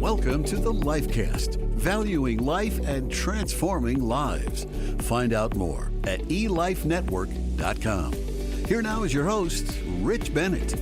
Welcome to the LifeCast, valuing life and transforming lives. Find out more at elifenetwork.com. Here now is your host, Rich Bennett.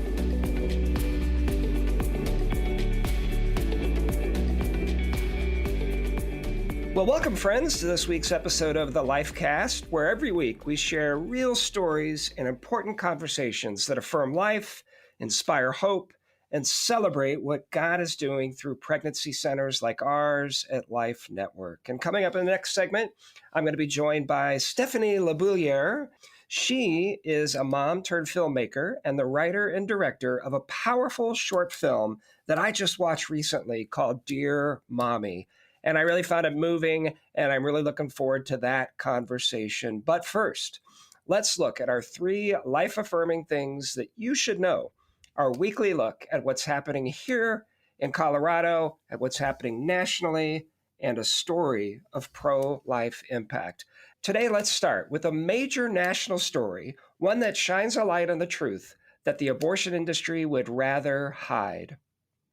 Well, welcome, friends, to this week's episode of the LifeCast, where every week we share real stories and important conversations that affirm life, inspire hope, and celebrate what God is doing through pregnancy centers like ours at Life Network. And coming up in the next segment, I'm going to be joined by Stephanie LaBouliere. She is a mom turned filmmaker and the writer and director of a powerful short film that I just watched recently called Dear Mommy. And I really found it moving, and I'm really looking forward to that conversation. But first, let's look at our 3 life-affirming things that you should know. Our weekly look at what's happening here in Colorado, at what's happening nationally, and a story of pro-life impact. Today, let's start with a major national story, one that shines a light on the truth that the abortion industry would rather hide.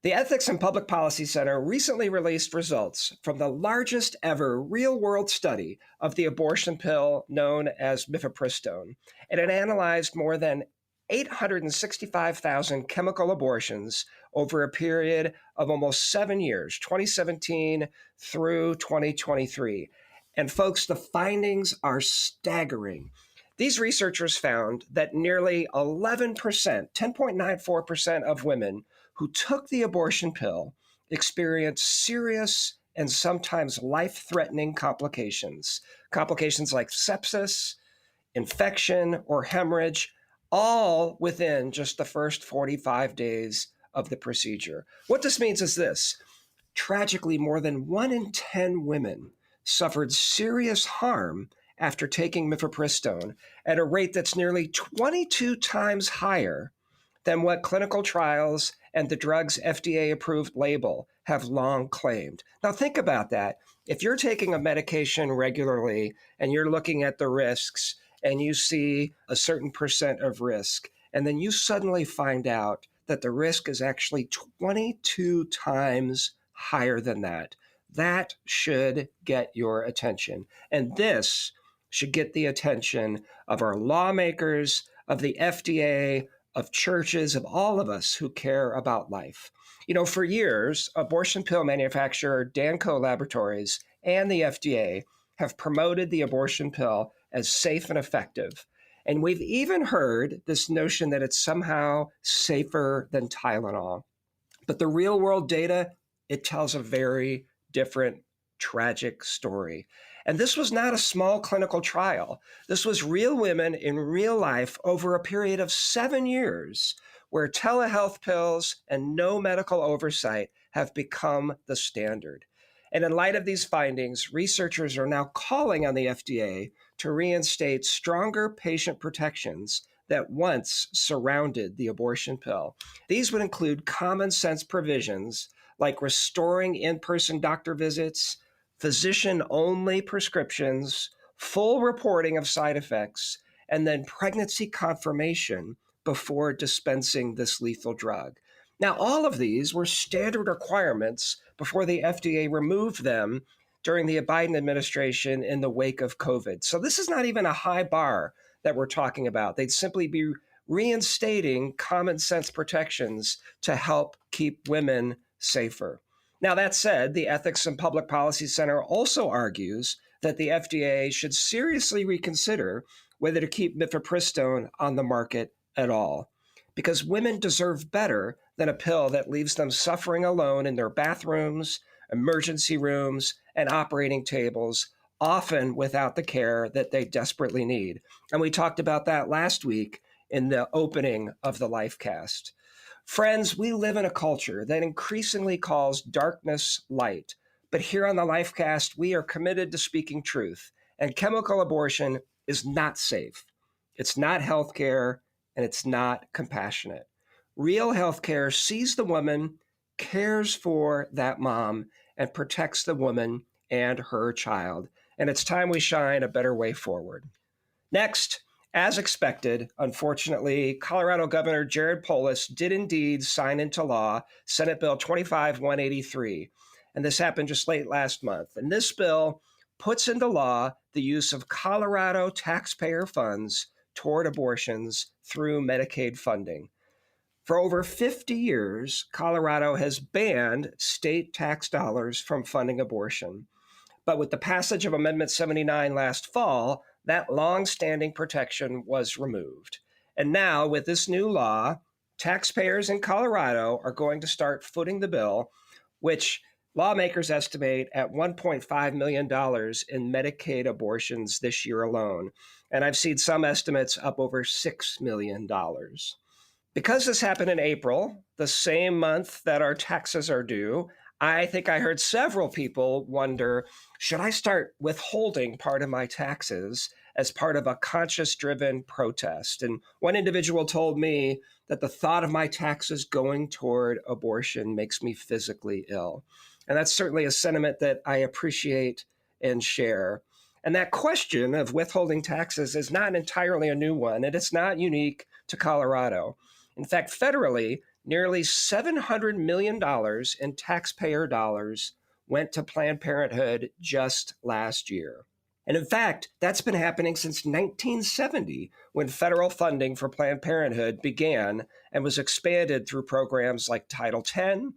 The Ethics and Public Policy Center recently released results from the largest ever real-world study of the abortion pill known as mifepristone, and it analyzed more than 865,000 chemical abortions over a period of almost 7 years, 2017 through 2023. And folks, the findings are staggering. These researchers found that nearly 11%, 10.94% of women who took the abortion pill experienced serious and sometimes life-threatening complications. Complications like sepsis, infection, or hemorrhage, all within just the first 45 days of the procedure. What this means is this. Tragically, more than 1 in 10 women suffered serious harm after taking mifepristone at a rate that's nearly 22 times higher than what clinical trials and the drug's FDA-approved label have long claimed. Now think about that. If you're taking a medication regularly and you're looking at the risks and you see a certain percent of risk, and then you suddenly find out that the risk is actually 22 times higher than that, that should get your attention. And this should get the attention of our lawmakers, of the FDA, of churches, of all of us who care about life. You know, for years, abortion pill manufacturer Danco Laboratories and the FDA have promoted the abortion pill as safe and effective. And we've even heard this notion that it's somehow safer than Tylenol. But the real world data, it tells a very different, tragic story. And this was not a small clinical trial. This was real women in real life over a period of 7 years where telehealth pills and no medical oversight have become the standard. And in light of these findings, researchers are now calling on the FDA to reinstate stronger patient protections that once surrounded the abortion pill. These would include common sense provisions like restoring in-person doctor visits, physician-only prescriptions, full reporting of side effects, and then pregnancy confirmation before dispensing this lethal drug. Now, all of these were standard requirements before the FDA removed them during the Biden administration in the wake of COVID. So this is not even a high bar that we're talking about. They'd simply be reinstating common sense protections to help keep women safer. Now, that said, the Ethics and Public Policy Center also argues that the FDA should seriously reconsider whether to keep mifepristone on the market at all, because women deserve better than a pill that leaves them suffering alone in their bathrooms, emergency rooms, and operating tables, often without the care that they desperately need. And we talked about that last week in the opening of the LifeCast. Friends, we live in a culture that increasingly calls darkness light. But here on the LifeCast, we are committed to speaking truth. And chemical abortion is not safe. It's not healthcare, and it's not compassionate. Real healthcare sees the woman, cares for that mom, and protects the woman and her child. And it's time we shine a better way forward. Next, As expected, unfortunately, Colorado Governor Jared Polis did indeed sign into law Senate Bill 25-183. And this happened just late last month. And this bill puts into law the use of Colorado taxpayer funds toward abortions through Medicaid funding. For over 50 years, Colorado has banned state tax dollars from funding abortion. But with the passage of Amendment 79 last fall, that long-standing protection was removed. And now, with this new law, taxpayers in Colorado are going to start footing the bill, which lawmakers estimate at $1.5 million in Medicaid abortions this year alone. And I've seen some estimates up over $6 million. Because this happened in April, the same month that our taxes are due, I think I heard several people wonder, should I start withholding part of my taxes as part of a conscience-driven protest? And one individual told me that the thought of my taxes going toward abortion makes me physically ill. And that's certainly a sentiment that I appreciate and share. And that question of withholding taxes is not entirely a new one, and it's not unique to Colorado. In fact, federally, nearly $700 million in taxpayer dollars went to Planned Parenthood just last year. And in fact, that's been happening since 1970, when federal funding for Planned Parenthood began and was expanded through programs like Title X and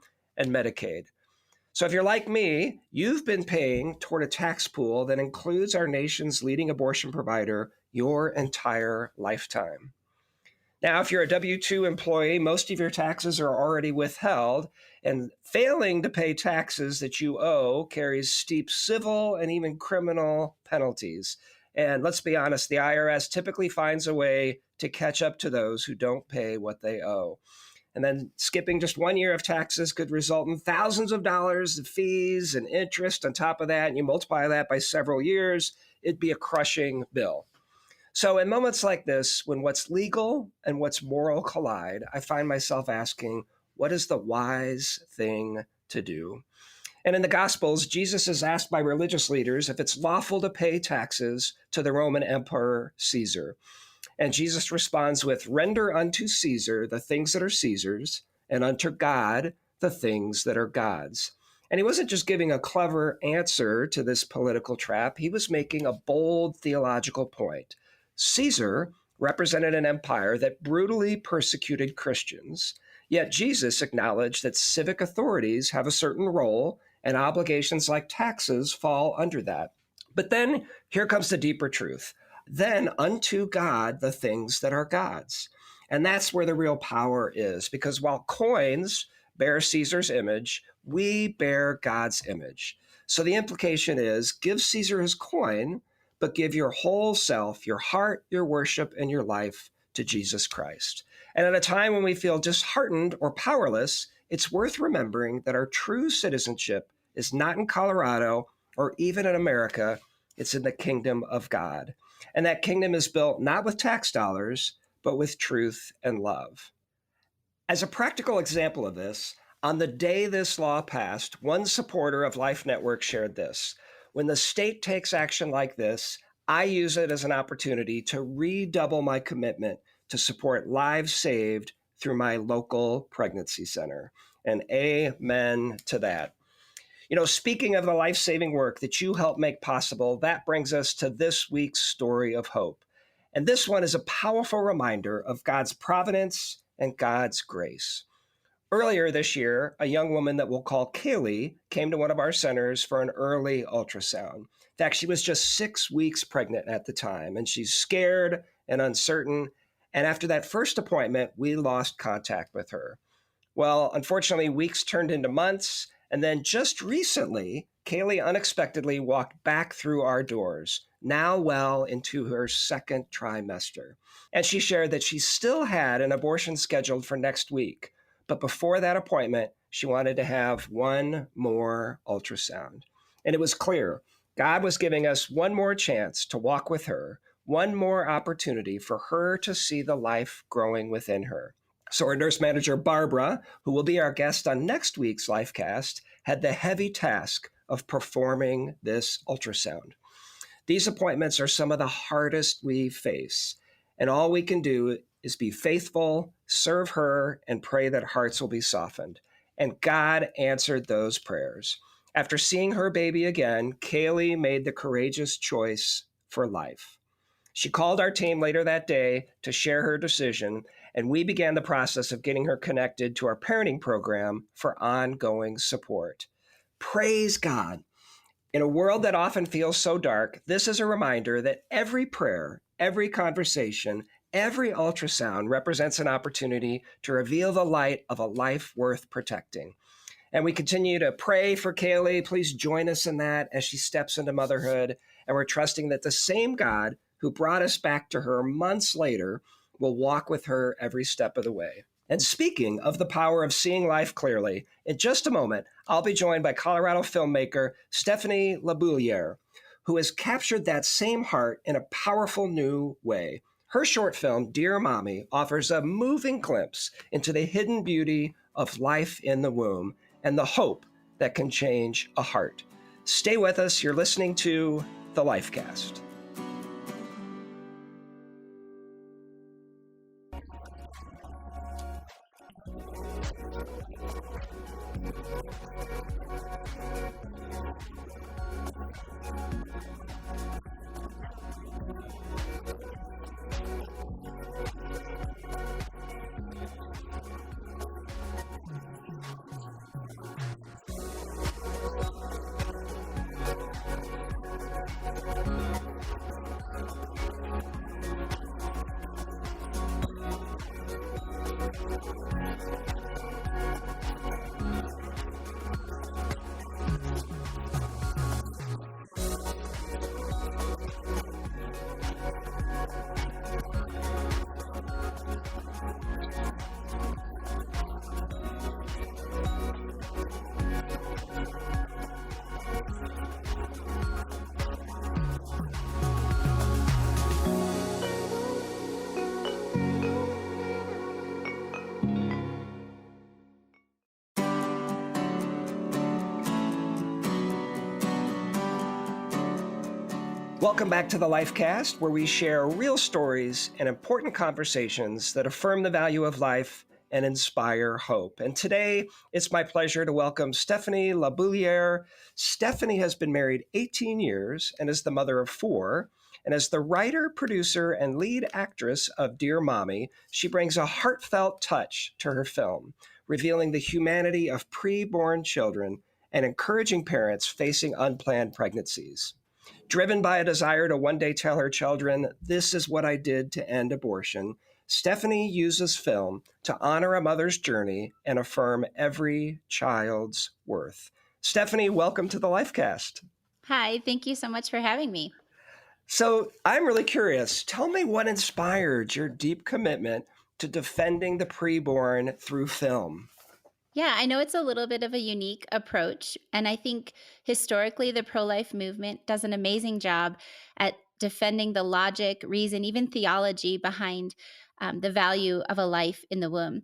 Medicaid. So if you're like me, you've been paying toward a tax pool that includes our nation's leading abortion provider your entire lifetime. Now, if you're a W-2 employee, most of your taxes are already withheld, and failing to pay taxes that you owe carries steep civil and even criminal penalties. And let's be honest, the IRS typically finds a way to catch up to those who don't pay what they owe. And then skipping just 1 year of taxes could result in thousands of dollars of fees and interest on top of that, and you multiply that by several years, it'd be a crushing bill. So in moments like this, when what's legal and what's moral collide, I find myself asking, what is the wise thing to do? And in the Gospels, Jesus is asked by religious leaders if it's lawful to pay taxes to the Roman Emperor Caesar. And Jesus responds with, "Render unto Caesar the things that are Caesar's, and unto God the things that are God's." And he wasn't just giving a clever answer to this political trap. He was making a bold theological point. Caesar represented an empire that brutally persecuted Christians, yet Jesus acknowledged that civic authorities have a certain role and obligations like taxes fall under that. But then here comes the deeper truth. Then unto God the things that are God's. And that's where the real power is, because while coins bear Caesar's image, we bear God's image. So the implication is, give Caesar his coin, but give your whole self, your heart, your worship, and your life to Jesus Christ. And at a time when we feel disheartened or powerless, it's worth remembering that our true citizenship is not in Colorado or even in America, it's in the kingdom of God. And that kingdom is built not with tax dollars, but with truth and love. As a practical example of this, on the day this law passed, one supporter of Life Network shared this: "When the state takes action like this, I use it as an opportunity to redouble my commitment to support lives saved through my local pregnancy center." And amen to that. You know, speaking of the life-saving work that you help make possible, that brings us to this week's story of hope. And this one is a powerful reminder of God's providence and God's grace. Earlier this year, a young woman that we'll call Kaylee came to one of our centers for an early ultrasound. In fact, she was just 6 weeks pregnant at the time, and she's scared and uncertain. And after that first appointment, we lost contact with her. Well, unfortunately, weeks turned into months. And then just recently, Kaylee unexpectedly walked back through our doors, now well into her second trimester. And she shared that she still had an abortion scheduled for next week. But before that appointment, she wanted to have one more ultrasound. And it was clear God was giving us one more chance to walk with her, one more opportunity for her to see the life growing within her. So our nurse manager, Barbara, who will be our guest on next week's LifeCast, had the heavy task of performing this ultrasound. These appointments are some of the hardest we face. And all we can do is be faithful, serve her, and pray that hearts will be softened. And God answered those prayers. After seeing her baby again, Kaylee made the courageous choice for life. She called our team later that day to share her decision, and we began the process of getting her connected to our parenting program for ongoing support. Praise God. In a world that often feels so dark, this is a reminder that every prayer, every conversation, every ultrasound represents an opportunity to reveal the light of a life worth protecting. And we continue to pray for Kaylee. Please join us in that as she steps into motherhood. And we're trusting that the same God who brought us back to her months later will walk with her every step of the way. And speaking of the power of seeing life clearly, in just a moment, I'll be joined by Colorado filmmaker Stephanie LaBouliere, who has captured that same heart in a powerful new way. Her short film, Dear Mommy, offers a moving glimpse into the hidden beauty of life in the womb and the hope that can change a heart. Stay with us. You're listening to The Lifecast. Welcome back to the Lifecast, where we share real stories and important conversations that affirm the value of life and inspire hope. And today, it's my pleasure to welcome Stephanie LaBouliere. Stephanie has been married 18 years and is the mother of 4. And as the writer, producer, and lead actress of Dear Mommy, she brings a heartfelt touch to her film, revealing the humanity of preborn children and encouraging parents facing unplanned pregnancies. Driven by a desire to one day tell her children, "This is what I did to end abortion," Stephanie uses film to honor a mother's journey and affirm every child's worth. Stephanie, welcome to the Lifecast. Hi, thank you so much for having me. So I'm really curious. Tell me what inspired your deep commitment to defending the preborn through film. Yeah, I know it's a little bit of a unique approach. And I think historically, the pro life movement does an amazing job at defending the logic, reason, even theology behind the value of a life in the womb.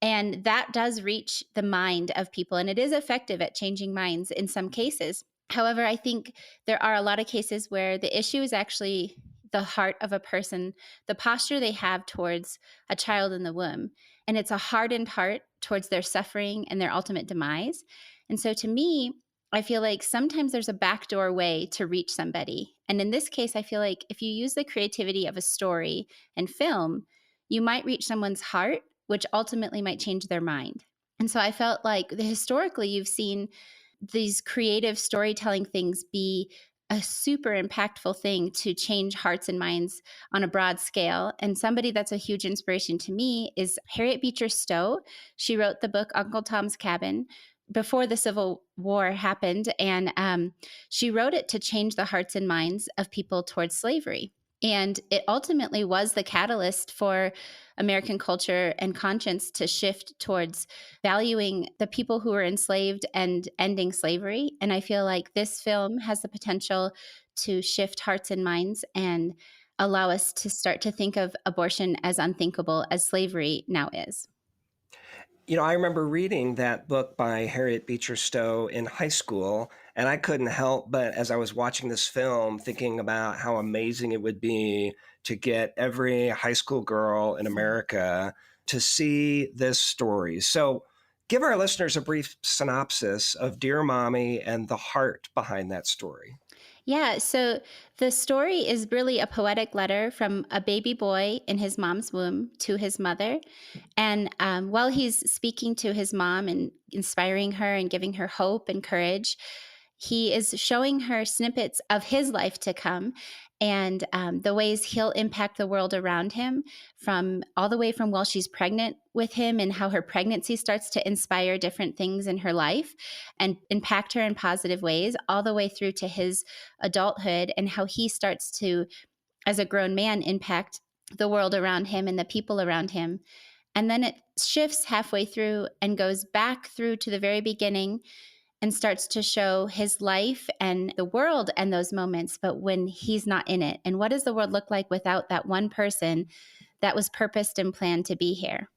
And that does reach the mind of people, and it is effective at changing minds in some cases. However, I think there are a lot of cases where the issue is actually the heart of a person, the posture they have towards a child in the womb. And it's a hardened heart towards their suffering and their ultimate demise. And so to me, I feel like sometimes there's a backdoor way to reach somebody. And in this case, I feel like if you use the creativity of a story and film, you might reach someone's heart, which ultimately might change their mind. And so I felt like historically you've seen these creative storytelling things be a super impactful thing to change hearts and minds on a broad scale. And somebody that's a huge inspiration to me is Harriet Beecher Stowe. She wrote the book Uncle Tom's Cabin before the Civil War happened. And she wrote it to change the hearts and minds of people towards slavery. And it ultimately was the catalyst for American culture and conscience to shift towards valuing the people who were enslaved and ending slavery. And I feel like this film has the potential to shift hearts and minds and allow us to start to think of abortion as unthinkable as slavery now is. You know, I remember reading that book by Harriet Beecher Stowe in high school And I couldn't help but, as I was watching this film, thinking about how amazing it would be to get every high school girl in America to see this story. So, give our listeners a brief synopsis of Dear Mommy and the heart behind that story. Yeah, so the story is really a poetic letter from a baby boy in his mom's womb to his mother. And while he's speaking to his mom and inspiring her and giving her hope and courage, he is showing her snippets of his life to come and the ways he'll impact the world around him, from all the way from while she's pregnant with him and how her pregnancy starts to inspire different things in her life and impact her in positive ways, all the way through to his adulthood and how he starts to, as a grown man, impact the world around him and the people around him. And then it shifts halfway through and goes back through to the very beginning and starts to show his life and the world and those moments, but when he's not in it. And what does the world look like without that one person that was purposed and planned to be here?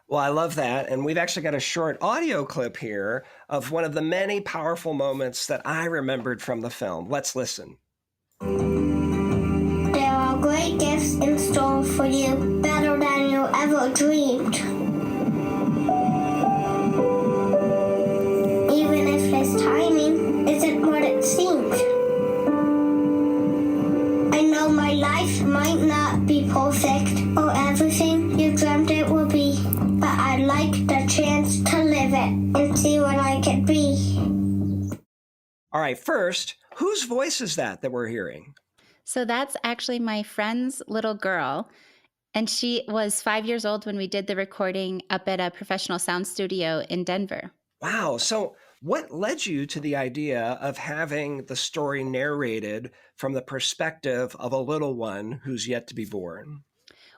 Well, I love that. And we've actually got a short audio clip here of one of the many powerful moments that I remembered from the film. Let's listen. There are great gifts in store for you, better than you ever dreamed. Even if his timing isn't what it seems. I know my life might not be perfect or everything you dreamt it would be, but I'd like the chance to live it and see what I could be. All right, first, whose voice is that we're hearing? So that's actually my friend's little girl. And she was 5 years old when we did the recording up at a professional sound studio in Denver. Wow. So, what led you to the idea of having the story narrated from the perspective of a little one who's yet to be born?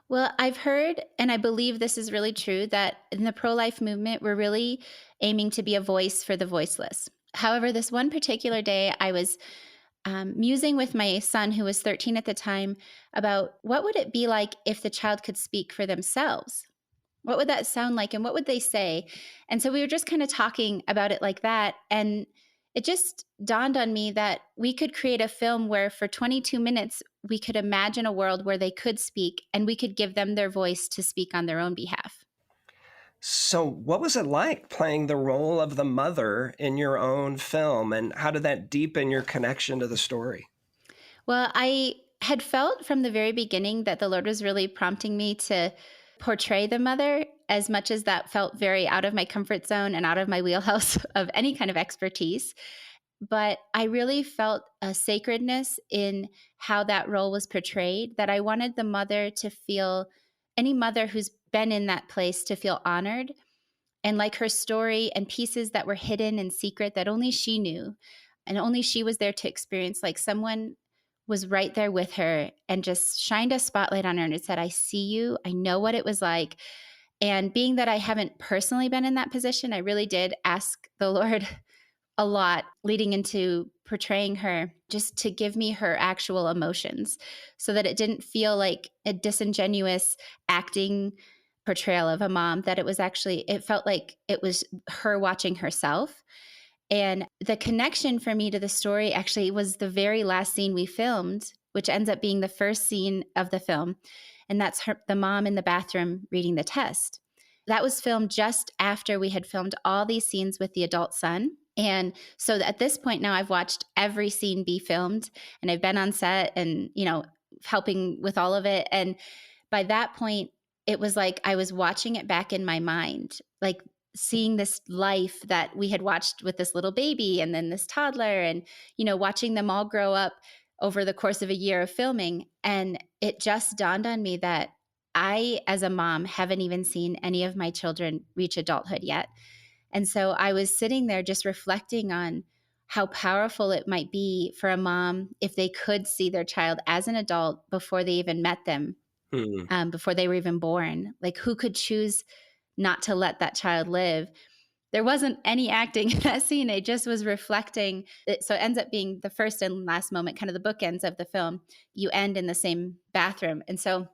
Well, I've heard, and I believe this is really true, that in the pro-life movement, we're really aiming to be a voice for the voiceless. However, this one particular day, I was musing with my son, who was 13 at the time, about what would it be like if the child could speak for themselves? What would that sound like? And what would they say? And so we were just kind of talking about it like that. And it just dawned on me that we could create a film where for 22 minutes, we could imagine a world where they could speak and we could give them their voice to speak on their own behalf. So, what was it like playing the role of the mother in your own film, and how did that deepen your connection to the story? Well, I had felt from the very beginning that the Lord was really prompting me to portray the mother, as much as that felt very out of my comfort zone and out of my wheelhouse of any kind of expertise. But I really felt a sacredness in how that role was portrayed, that I wanted the mother to feel, any mother who's been in that place, to feel honored, and like her story and pieces that were hidden and secret that only she knew and only she was there to experience, like someone was right there with her and just shined a spotlight on her and said, I see you, I know what it was like. And being that I haven't personally been in that position, I really did ask the Lord a lot leading into portraying her, just to give me her actual emotions so that it didn't feel like a disingenuous acting portrayal of a mom, that it was actually, it felt like it was her watching herself. And the connection for me to the story actually was the very last scene we filmed, which ends up being the first scene of the film. And that's her, the mom in the bathroom reading the test. That was filmed just after we had filmed all these scenes with the adult son. And so at this point now, I've watched every scene be filmed and I've been on set and, helping with all of it. And by that point, it was like I was watching it back in my mind, like seeing this life that we had watched with this little baby and then this toddler and, watching them all grow up over the course of a year of filming. And it just dawned on me that I, as a mom, haven't even seen any of my children reach adulthood yet. And so I was sitting there just reflecting on how powerful it might be for a mom if they could see their child as an adult before they even met them, before they were even born. Like, who could choose not to let that child live? There wasn't any acting in that scene. It just was reflecting. So it ends up being the first and last moment, kind of the bookends of the film. You end in the same bathroom. And so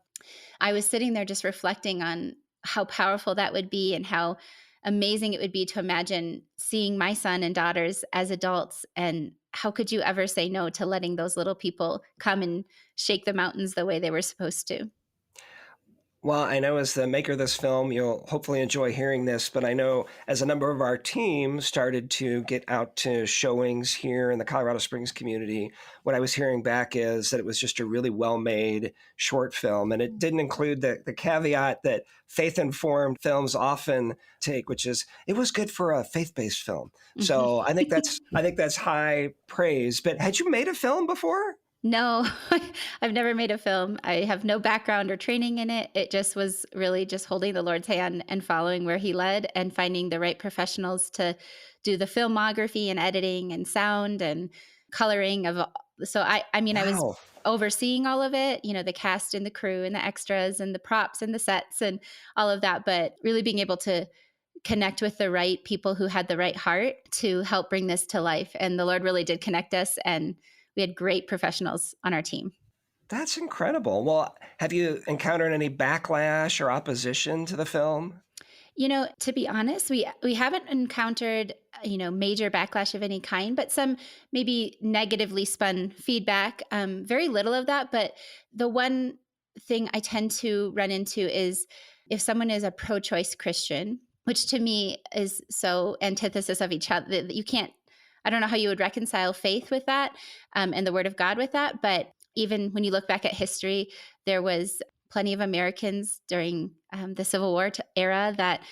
I was sitting there just reflecting on how powerful that would be and how amazing it would be to imagine seeing my son and daughters as adults. And how could you ever say no to letting those little people come and shake the mountains the way they were supposed to? Well, I know as the maker of this film, you'll hopefully enjoy hearing this, but I know as a number of our team started to get out to showings here in the Colorado Springs community, what I was hearing back is that it was just a really well-made short film. And it didn't include the caveat that faith-informed films often take, which is it was good for a faith-based film. So I think that's high praise. But had you made a film before? No, I've never made a film. I have no background or training in it. It just was really just holding the Lord's hand and following where he led and finding the right professionals to do the filmography and editing and sound and coloring of. So I mean, I was Wow. overseeing all of it, the cast and the crew and the extras and the props and the sets and all of that, but really being able to connect with the right people who had the right heart to help bring this to life. And the Lord really did connect us, and we had great professionals on our team. That's incredible. Well, have you encountered any backlash or opposition to the film? To be honest, we haven't encountered, major backlash of any kind, but some maybe negatively spun feedback. Very little of that. But the one thing I tend to run into is if someone is a pro-choice Christian, which to me is so antithesis of each other that you can't. I don't know how you would reconcile faith with that and the word of God with that. But even when you look back at history, there was plenty of Americans during the Civil War era that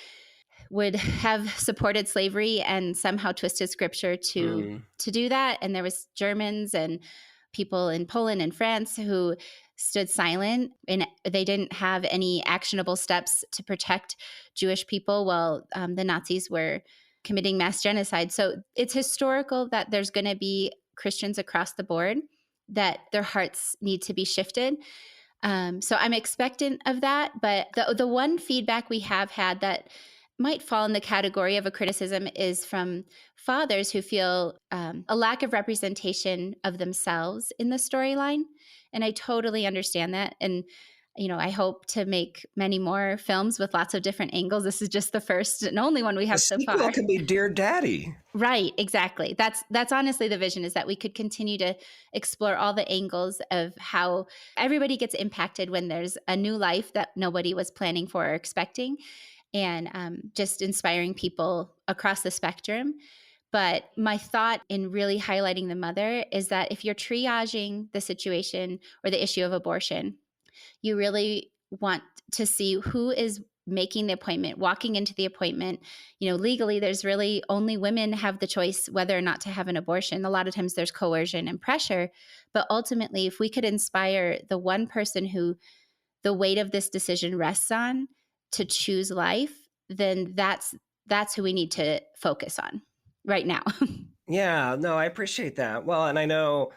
would have supported slavery and somehow twisted scripture to do that. And there was Germans and people in Poland and France who stood silent, and they didn't have any actionable steps to protect Jewish people while the Nazis were committing mass genocide. So it's historical that there's going to be Christians across the board that their hearts need to be shifted. So I'm expectant of that. But the one feedback we have had that might fall in the category of a criticism is from fathers who feel a lack of representation of themselves in the storyline. And I totally understand that. And I hope to make many more films with lots of different angles. This is just the first and only one we have so far. The sequel can be Dear Daddy. Right, exactly. That's honestly the vision, is that we could continue to explore all the angles of how everybody gets impacted when there's a new life that nobody was planning for or expecting, and just inspiring people across the spectrum. But my thought in really highlighting the mother is that if you're triaging the situation or the issue of abortion, you really want to see who is making the appointment, walking into the appointment. Legally, there's really only women have the choice whether or not to have an abortion. A lot of times there's coercion and pressure. But ultimately, if we could inspire the one person who the weight of this decision rests on to choose life, then that's who we need to focus on right now. Yeah, no, I appreciate that. Well, and I know,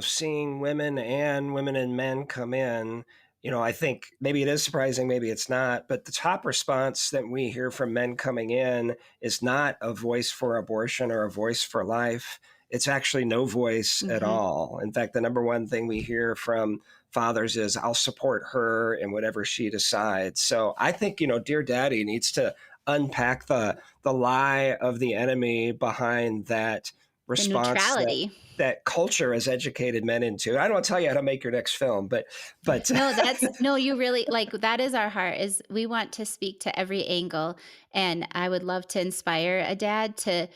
seeing women and men come in, I think maybe it is surprising, maybe it's not, but the top response that we hear from men coming in is not a voice for abortion or a voice for life. It's actually no voice at all. In fact, the number one thing we hear from fathers is, I'll support her in whatever she decides. So I think, Dear Daddy needs to unpack the lie of the enemy behind that response, neutrality that culture has educated men into. I don't want to tell you how to make your next film, but no, you really, that is our heart, is we want to speak to every angle. And I would love to inspire a dad to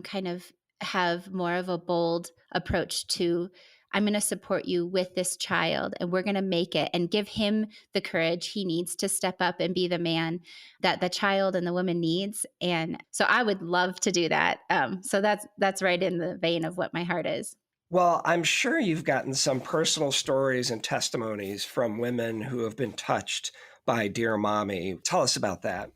kind of have more of a bold approach to, I'm going to support you with this child, and we're going to make it, and give him the courage he needs to step up and be the man that the child and the woman needs. And so I would love to do that. So that's right in the vein of what my heart is. Well, I'm sure you've gotten some personal stories and testimonies from women who have been touched by Dear Mommy. Tell us about that.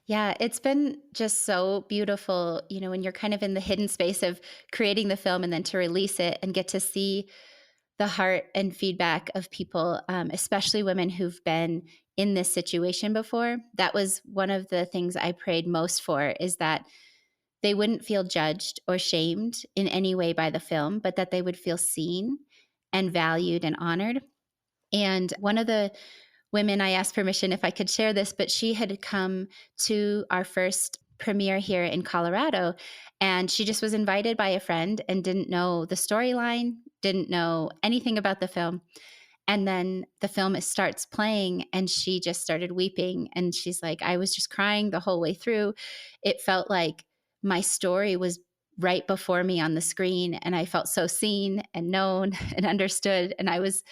Yeah, it's been just so beautiful, when you're kind of in the hidden space of creating the film and then to release it and get to see the heart and feedback of people, especially women who've been in this situation before. That was one of the things I prayed most for, is that they wouldn't feel judged or shamed in any way by the film, but that they would feel seen and valued and honored. And one of the women, I asked permission if I could share this, but she had come to our first premiere here in Colorado, and she just was invited by a friend and didn't know the storyline, didn't know anything about the film. And then the film starts playing and she just started weeping. And she's like, I was just crying the whole way through. It felt like my story was right before me on the screen. And I felt so seen and known and understood. And I was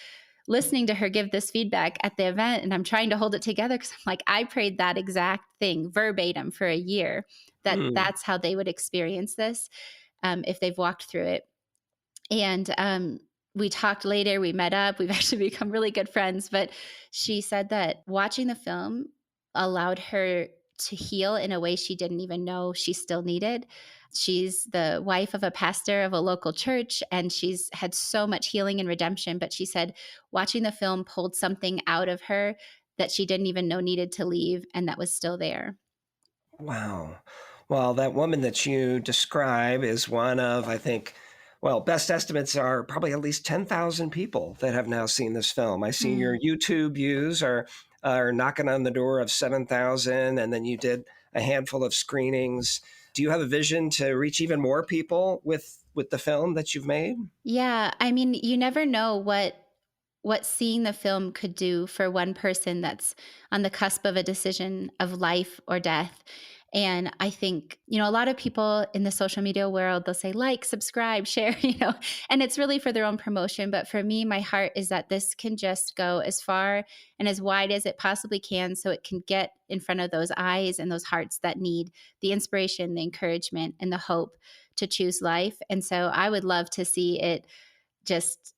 listening to her give this feedback at the event, and I'm trying to hold it together because I'm like, I prayed that exact thing verbatim for a year, that that's how they would experience this if they've walked through it. And we talked later, we met up, we've actually become really good friends. But she said that watching the film allowed her to heal in a way she didn't even know she still needed. She's the wife of a pastor of a local church, and she's had so much healing and redemption. But she said watching the film pulled something out of her that she didn't even know needed to leave, and that was still there. Wow. Well, that woman that you describe is one of, I think, well, best estimates are probably at least 10,000 people that have now seen this film. I see your YouTube views are knocking on the door of 7,000, and then you did a handful of screenings. Do you have a vision to reach even more people with the film that you've made? Yeah, I mean, you never know what seeing the film could do for one person that's on the cusp of a decision of life or death. And I think, a lot of people in the social media world, they'll say like, subscribe, share, and it's really for their own promotion. But for me, my heart is that this can just go as far and as wide as it possibly can, so it can get in front of those eyes and those hearts that need the inspiration, the encouragement, and the hope to choose life. And so I would love to see it just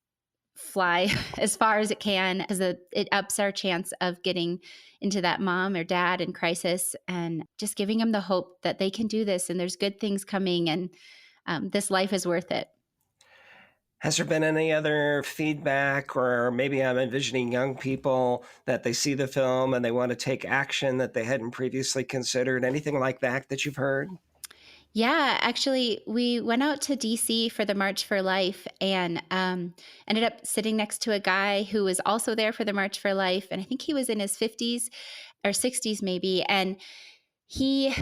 fly as far as it can, because it ups our chance of getting into that mom or dad in crisis, and just giving them the hope that they can do this and there's good things coming, and this life is worth it. Has there been any other feedback, or maybe I'm envisioning young people that they see the film and they want to take action that they hadn't previously considered? Anything like that you've heard? Yeah, actually, we went out to DC for the March for Life, and ended up sitting next to a guy who was also there for the March for Life. And I think he was in his 50s or 60s, maybe. And he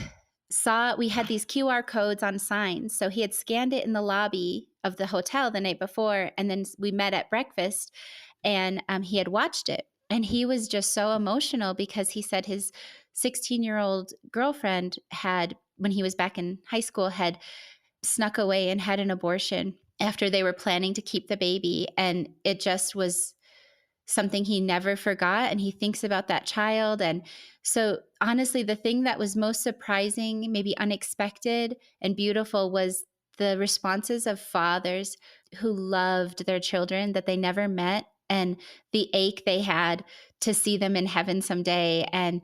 saw we had these QR codes on signs. So he had scanned it in the lobby of the hotel the night before. And then we met at breakfast, and he had watched it. And he was just so emotional because he said his 16-year-old girlfriend had, when he was back in high school, had snuck away and had an abortion after they were planning to keep the baby. And it just was something he never forgot. And he thinks about that child. And so honestly, the thing that was most surprising, maybe unexpected and beautiful, was the responses of fathers who loved their children that they never met, and the ache they had to see them in heaven someday, and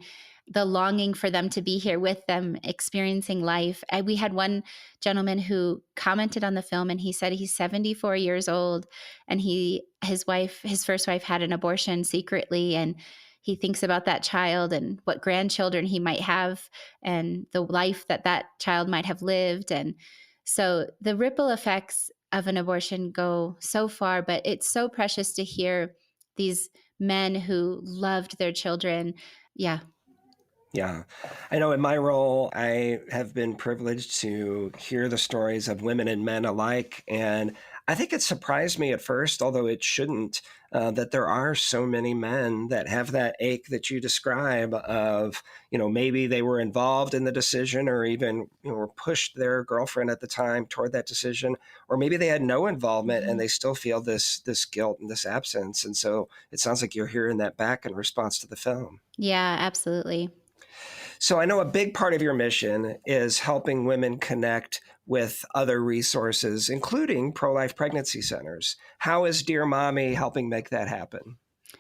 the longing for them to be here with them, experiencing life. We had one gentleman who commented on the film, and he said he's 74 years old, and his first wife had an abortion secretly, and he thinks about that child and what grandchildren he might have and the life that child might have lived. And so the ripple effects of an abortion go so far, but it's so precious to hear these men who loved their children. Yeah. Yeah. I know in my role, I have been privileged to hear the stories of women and men alike. And I think it surprised me at first, although it shouldn't, that there are so many men that have that ache that you describe of, maybe they were involved in the decision, or even, were pushed their girlfriend at the time toward that decision, or maybe they had no involvement and they still feel this guilt and this absence. And so it sounds like you're hearing that back in response to the film. Yeah, absolutely. So I know a big part of your mission is helping women connect with other resources, including pro-life pregnancy centers. How is Dear Mommy helping make that happen?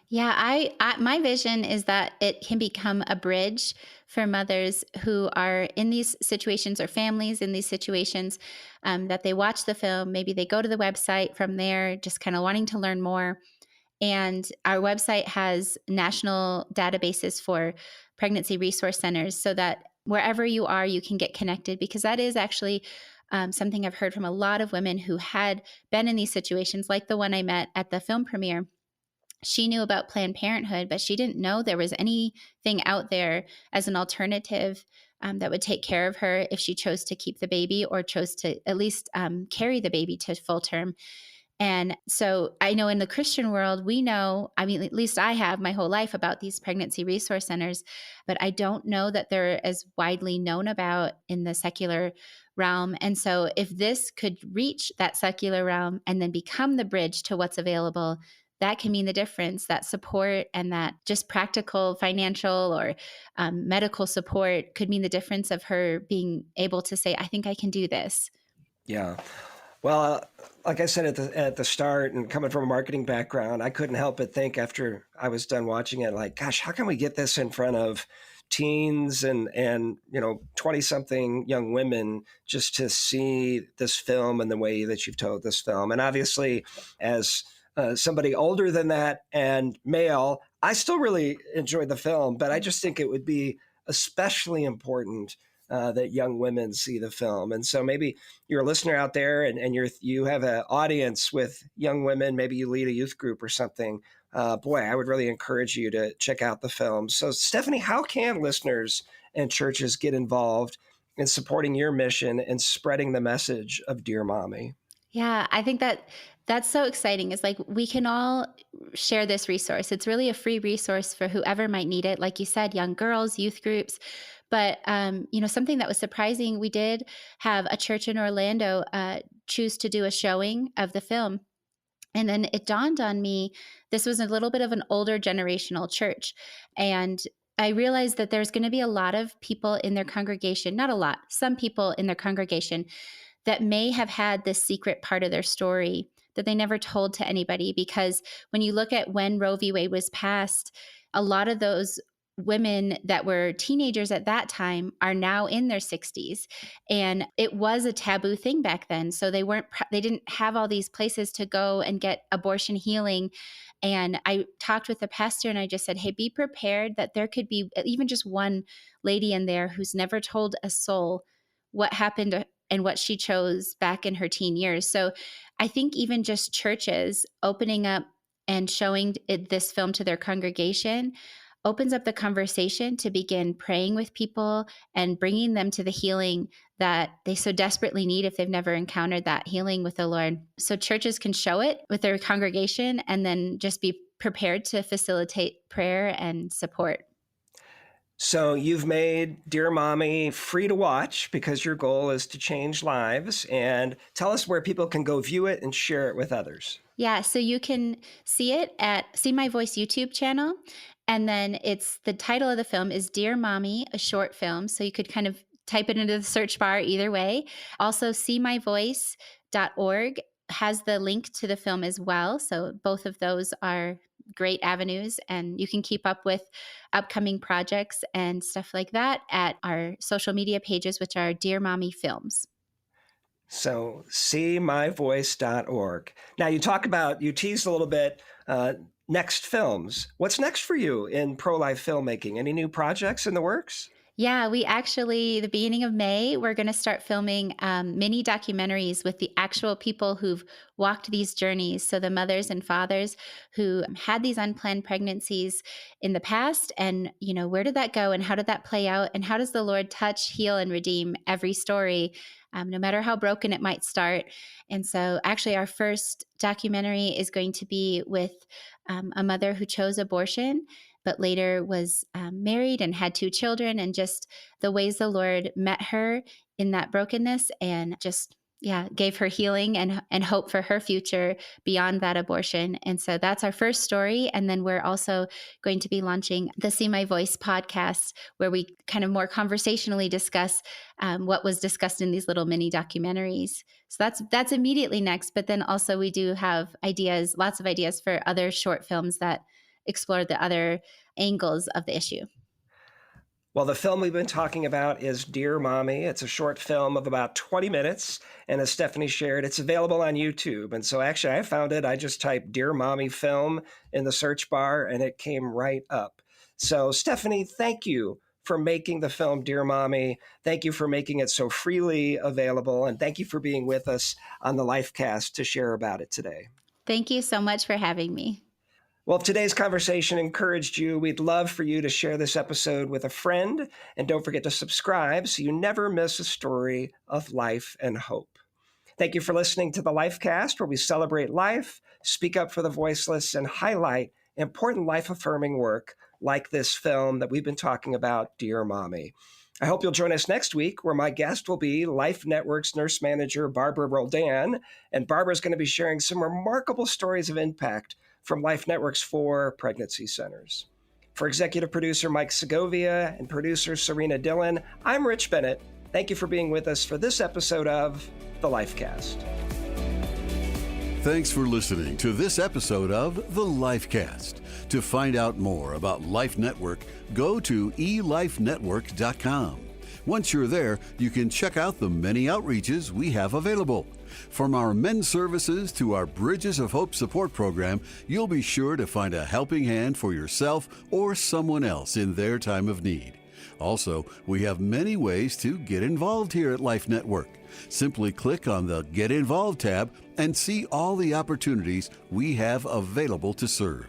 Yeah, my vision is that it can become a bridge for mothers who are in these situations, or families in these situations, that they watch the film, maybe they go to the website from there, just kind of wanting to learn more. And our website has national databases for pregnancy resource centers, so that wherever you are, you can get connected, because that is actually something I've heard from a lot of women who had been in these situations, like the one I met at the film premiere. she knew about Planned Parenthood, but she didn't know there was anything out there as an alternative that would take care of her if she chose to keep the baby or chose to at least carry the baby to full term. And so I know in the Christian world, we know, I mean, at least I have my whole life about these pregnancy resource centers, but I don't know that they're as widely known about in the secular realm. And so if this could reach that secular realm and then become the bridge to what's available, that can mean the difference. That support and that just practical financial or medical support could mean the difference of her being able to say, I think I can do this. Yeah. Well, like I said at the start, and coming from a marketing background, I couldn't help but think after I was done watching it, like, gosh, how can we get this in front of teens and 20-something young women just to see this film and the way that you've told this film? And obviously, as somebody older than that and male, I still really enjoyed the film, but I just think it would be especially important that young women see the film. And so maybe you're a listener out there and you have an audience with young women, maybe you lead a youth group or something. Boy, I would really encourage you to check out the film. So Stephanie, how can listeners and churches get involved in supporting your mission and spreading the message of Dear Mommy? Yeah, I think that's so exciting. It's like we can all share this resource. It's really a free resource for whoever might need it. Like you said, young girls, youth groups. But, something that was surprising, we did have a church in Orlando choose to do a showing of the film. And then it dawned on me, this was a little bit of an older generational church. And I realized that there's going to be a lot of people in their congregation, not a lot, some people in their congregation that may have had this secret part of their story that they never told to anybody. Because when you look at when Roe v. Wade was passed, a lot of those women that were teenagers at that time are now in their 60s. And it was a taboo thing back then. So they didn't have all these places to go and get abortion healing. And I talked with the pastor and I just said, hey, be prepared that there could be even just one lady in there who's never told a soul what happened and what she chose back in her teen years. So I think even just churches opening up and showing this film to their congregation opens up the conversation to begin praying with people and bringing them to the healing that they so desperately need if they've never encountered that healing with the Lord. So churches can show it with their congregation and then just be prepared to facilitate prayer and support. So you've made Dear Mommy free to watch because your goal is to change lives. And tell us where people can go view it and share it with others. Yeah, so you can see it at See My Voice YouTube channel. And then the title of the film is Dear Mommy, a short film. So you could kind of type it into the search bar either way. Also, seemyvoice.org has the link to the film as well. So both of those are great avenues, and you can keep up with upcoming projects and stuff like that at our social media pages, which are Dear Mommy Films. So seemyvoice.org. Now you teased a little bit, next films. What's next for you in pro-life filmmaking? Any new projects in the works? Yeah, we actually, the beginning of May, we're going to start filming mini documentaries with the actual people who've walked these journeys. So the mothers and fathers who had these unplanned pregnancies in the past, and, where did that go and how did that play out? And how does the Lord touch, heal, and redeem every story, no matter how broken it might start? And so actually our first documentary is going to be with a mother who chose abortion, but later was married and had 2 children, and just the ways the Lord met her in that brokenness and just, gave her healing and hope for her future beyond that abortion. And so that's our first story. And then we're also going to be launching the See My Voice podcast, where we kind of more conversationally discuss what was discussed in these little mini documentaries. So that's immediately next. But then also we do have lots of ideas for other short films that explore the other angles of the issue. Well, the film we've been talking about is Dear Mommy. It's a short film of about 20 minutes. And as Stephanie shared, it's available on YouTube. And so actually I found it. I just typed Dear Mommy film in the search bar and it came right up. So Stephanie, thank you for making the film Dear Mommy. Thank you for making it so freely available. And thank you for being with us on the Lifecast to share about it today. Thank you so much for having me. Well, if today's conversation encouraged you, we'd love for you to share this episode with a friend. And don't forget to subscribe so you never miss a story of life and hope. Thank you for listening to the Lifecast, where we celebrate life, speak up for the voiceless, and highlight important life-affirming work like this film that we've been talking about, Dear Mommy. I hope you'll join us next week, where my guest will be Life Network's nurse manager, Barbara Roldan. And Barbara's going to be sharing some remarkable stories of impact from Life Network's 4 pregnancy centers. For executive producer Mike Segovia and producer Serena Dillon, I'm Rich Bennett. Thank you for being with us for this episode of The Lifecast. Thanks for listening to this episode of The Lifecast. To find out more about Life Network, go to elifenetwork.com. Once you're there, you can check out the many outreaches we have available. From our men's services to our Bridges of Hope support program, you'll be sure to find a helping hand for yourself or someone else in their time of need. Also, we have many ways to get involved here at Life Network. Simply click on the Get Involved tab and see all the opportunities we have available to serve.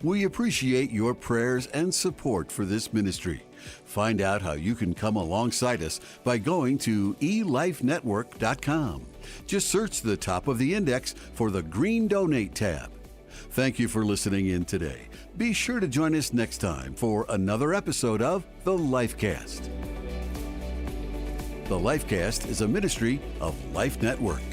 We appreciate your prayers and support for this ministry. Find out how you can come alongside us by going to elifenetwork.com. Just search the top of the index for the green Donate tab. Thank you for listening in today. Be sure to join us next time for another episode of The Lifecast. The Lifecast is a ministry of Life Network.